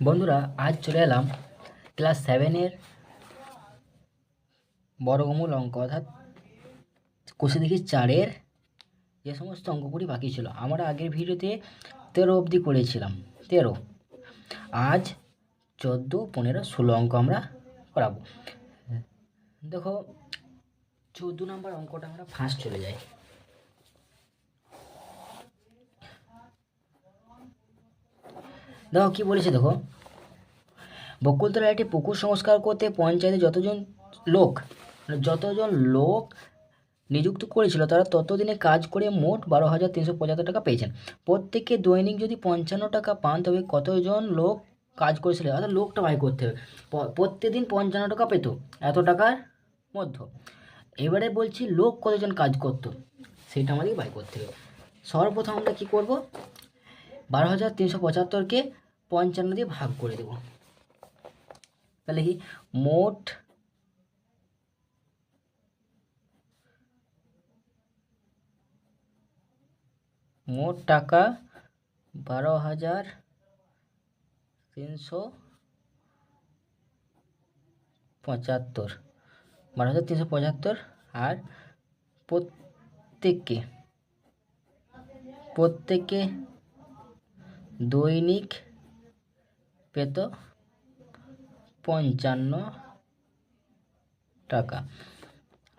বন্ধুরা, আজ চলে এলাম ক্লাস 7-এর বর্গমূল অঙ্ক অর্থাৎ কোষে দেখি 4-এর যে সমস্ত অঙ্কগুলি বাকি ছিল। আমরা আগের ভিডিওতে 13 অবধি করেছিলাম। 13, আজ 14, 15, 16 অঙ্ক আমরা করাবো। দেখো 14 নম্বর অঙ্কটা আমরা ফার্স্ট চলে যাই। দেখো কি বলেছে, দেখো বকুলতলায় একটি পুকুর সংস্কার করতে পঞ্চায়েতে যতজন লোক নিযুক্ত করেছিল তারা ততদিনে কাজ করে মোট 12,375 টাকা পেয়েছেন। প্রত্যেকে দৈনিক যদি 55 টাকা পান তবে কতজন লোক কাজ করেছিল, অর্থাৎ লোকটা বাই করতে হবে। প্রত্যেকদিন 55 টাকা পেত এত টাকার মধ্যে। এবারে বলছি লোক কতজন কাজ করতো সেটা আমাদেরকে বাই করতে হবে। সর্বপ্রথম আমরা কী করব, 12,375কে 55 দিয়ে ভাগ করে দেব। তাহলে কি মোট টাকা 12,375, আর প্রত্যেকে দৈনিক পেত 55 টাকা।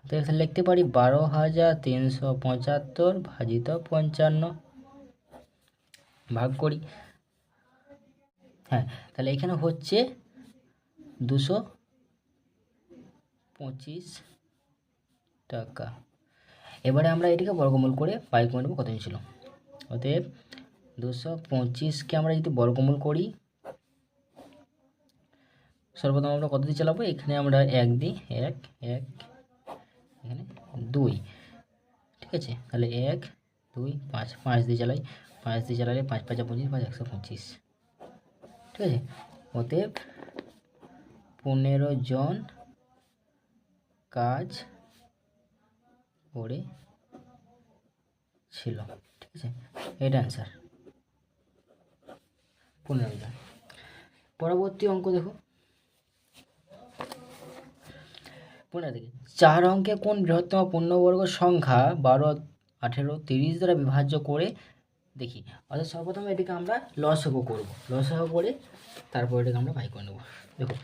তাহলে লিখতে পারি 12,375 ভাজিত 55, ভাগ করি। হ্যাঁ, তাহলে এখানে হচ্ছে 225 টাকা। এবারে আমরা এটিকে বর্গমূল করে পাই করে নেব কত ছিল। অতএব 225কে আমরা যদি বর্গমূল করি, সর্বপ্রথম আমরা কত দিয়ে চালাবো, এখানে আমরা 1 দিই, 1 1, এখানে 2, ঠিক আছে। তাহলে 1 2 5, 5 দিয়ে চালাই, 5 দিয়ে চালালে 5 5 25, 5 125, ঠিক আছে। অতএব 15 জন কাজ করেছিল, ঠিক আছে। এটা অ্যান্সার, 15 জন। পরবর্তী অঙ্ক দেখো, 15 থেকে 4 অঙ্কে কোন বৃহত্তম পূর্ণবর্গ সংখ্যা 12, 18, 30 দ্বারা বিভাজ্য করে দেখি। অর্থাৎ সর্বপ্রথম এটিকে আমরা লসাগু করব, লসাগু করে তারপর এটাকে আমরা ভাগ করে নেব। দেখো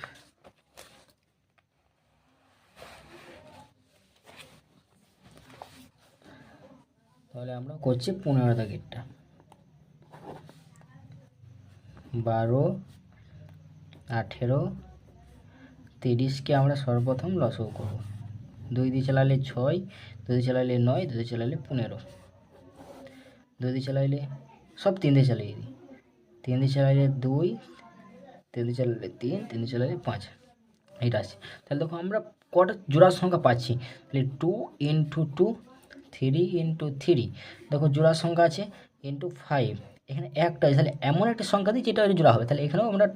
তাহলে আমরা করছি 15 দাগেরটা। 12, 18, 30কে আমরা সর্বপ্রথম লসাগু করব। 2 দিয়ে চালালে 6, 2 দিয়ে চালালে 9, 2 দিয়ে চালালে 15, 2 দিয়ে চালাইলে সব 3 দিয়ে চালিয়ে দিই, 3 দিয়ে চালাইলে 2, 3 দিয়ে চালালে 3, 3 দিয়ে চালালে 5, এইটা আছে। তাহলে দেখো আমরা কটা জোড়ার সংখ্যা পাচ্ছি, তাহলে 2 × 2, 3 × 3, দেখো জোড়ার সংখ্যা আছে × 5, এখানে একটা আছে, তাহলে এমন একটা সংখ্যা দিই যেটা জোড়া হবে, তাহলে এখানেও আমরা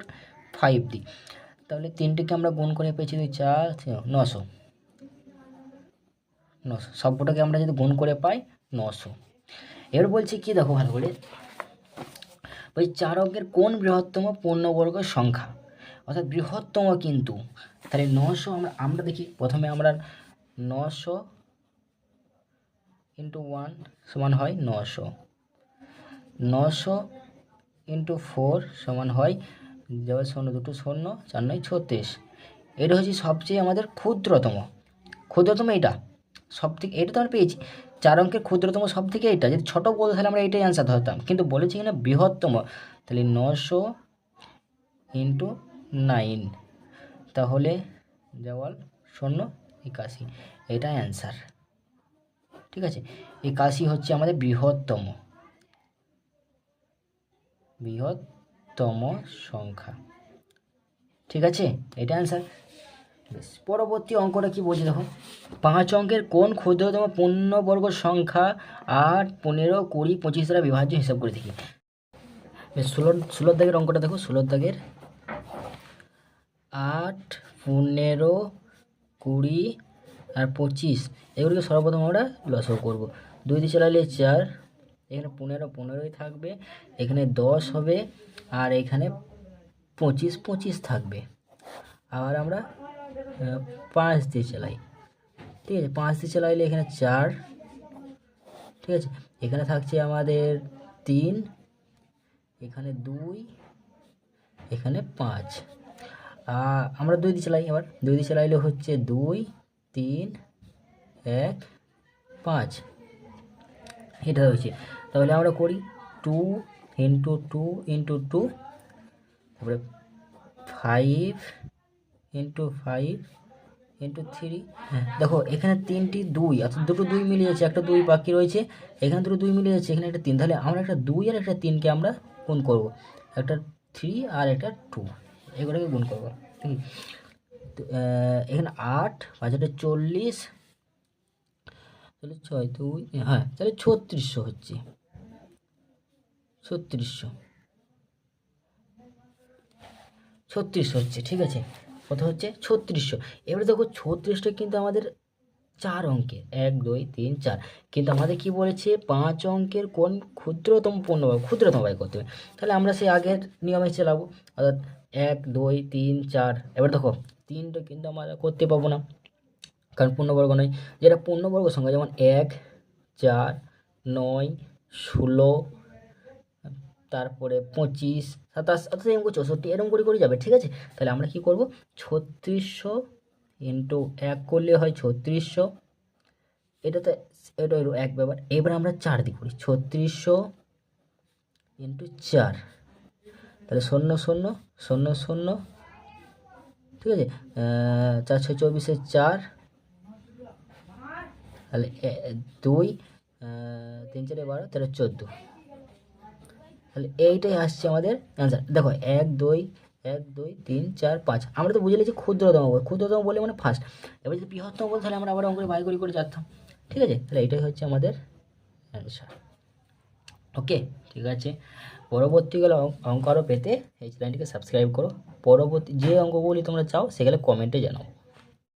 5 দিই। তাহলে 3টিকে আমরা গুণ করে পেয়েছি 2 4 900, সবটাকে আমরা যদি গুণ করে পাই 900। এবার বলছি কি, দেখো ভালো করে, ওই 4 অঙ্কের কোন বৃহত্তম পূর্ণবর্গ সংখ্যা, অর্থাৎ বৃহত্তম কিন্তু। তাহলে 900 আমরা দেখি, প্রথমে আমরা 900 × 1 সমান হয় 900, 900 × 4 সমান হয়, যেমন 0 2 0, 4 9 36। এটা হচ্ছে সবচেয়ে আমাদের ক্ষুদ্রতম এটা সব থেকে, এটা তো আমরা পেয়েছি 4 অঙ্কের ক্ষুদ্রতম সব থেকে এটা। যদি ছোটো বলতো তাহলে আমরা এটাই অ্যান্সার ধরতাম, কিন্তু বলেছি এখানে বৃহত্তম। তাহলে 900 × 9, তাহলে দেওয়াল 0 81, এটা অ্যান্সার, ঠিক আছে। 81 হচ্ছে আমাদের বৃহত্তম সংখ্যা, ঠিক আছে, এটা অ্যান্সার। পরবর্তী অঙ্কটা কি বলছে দেখো, 5 অঙ্কের কোন ক্ষুদ্রতম পূর্ণবর্গ সংখ্যা 8, 15, 20, 25 দ্বারা বিভাজ্য হিসাব করে দেখি। 16 দাগের অঙ্কটা দেখো, 16 দাগের 8, 15, 20 আর 25, এগুলোকে সর্বপ্রথম আমরা লসাগু করব। 2 দিয়ে চালালে 4, এখানে 15 15ই থাকবে, এখানে 10 হবে, আর এখানে 25 25 থাকবে। আবার আমরা 5 দিয়ে চালাই, ঠিক আছে। 5 দিয়ে চালাইলে এখানে 4, ঠিক আছে। এখানে থাকছে আমাদের 3, এখানে 2, এখানে 5। আমরা 2 দিয়ে চালাই, আবার 2 দিয়ে চালাইলে হচ্ছে 2 3 1 5, এটা হচ্ছে। তাহলে আমরা করি 2 ইন্টু 2 ইন্টু 2, তারপরে 5 ইন্টু 5 ইন্টু 3। দেখো এখানে 3টি 2, অর্থাৎ দুটো 2 মিলে যাচ্ছে, একটা 2 বাকি রয়েছে, এখানে দুটো 2 মিলে যাচ্ছে, এখানে একটা 3। তাহলে আমরা একটা 2 আর একটা 3কে আমরা গুণ করব, একটা 3 আর একটা 2, এগুলোকে গুণ করবো, ঠিক আছে। তো এখানে 8 5 40, তাহলে 6 2, হ্যাঁ তাহলে 3600 হচ্ছে, 3600 হচ্ছে, ঠিক আছে। কত হচ্ছে? 3600। এবারে দেখো 36টা কিন্তু আমাদের 4 অঙ্কের, 1 2 3 4, কিন্তু আমাদের কি বলেছে 5 অঙ্কের কোন ক্ষুদ্রতম পূর্ণবর্গ, ক্ষুদ্রতম বাই করতে হবে। তাহলে আমরা সেই আগের নিয়মে চালাবো, অর্থাৎ 1 2 3 4। এবার দেখো 3টা কিন্তু আমরা করতে পাবো না, কারণ পূর্ণবর্গ নয়। যেটা পূর্ণবর্গ সংখ্যা, যেমন 1 4 9 16, তারপরে 25 27, অর্থাৎ এরকম 64, এরকম করে করে যাবে, ঠিক আছে। তাহলে আমরা কি করব, 3600 ইন্টু 1 করলে হয় 3600, এটাতে এটা হলো এক ব্যাপার। এবার আমরা 4 দিয়ে করি, 3600 ইন্টু 4, তাহলে 0 0 0 0, ঠিক আছে। 4 6 24 4, তাহলে 2 3 4 12, তাহলে 14। তাহলে এইটাই আসছে আমাদের অ্যান্সার। দেখো 1 2 1 2 3 4 5, আমরা তো বুঝে নিয়েছি ক্ষুদ্রতম বলে, ক্ষুদ্রতম বলে মানে ফার্স্ট। এবার যদি বৃহত্তম বলে তাহলে আমরা আবার অঙ্ক বাই করে যেতাম, ঠিক আছে। তাহলে এইটাই হচ্ছে আমাদের অ্যান্সার। ওকে, ঠিক আছে। পরবর্তীকালে অঙ্ক আরও পেতে এই চ্যানেলটিকে সাবস্ক্রাইব করো। পরবর্তী যে অঙ্কগুলি তোমরা চাও সেগুলো কমেন্টে জানাও।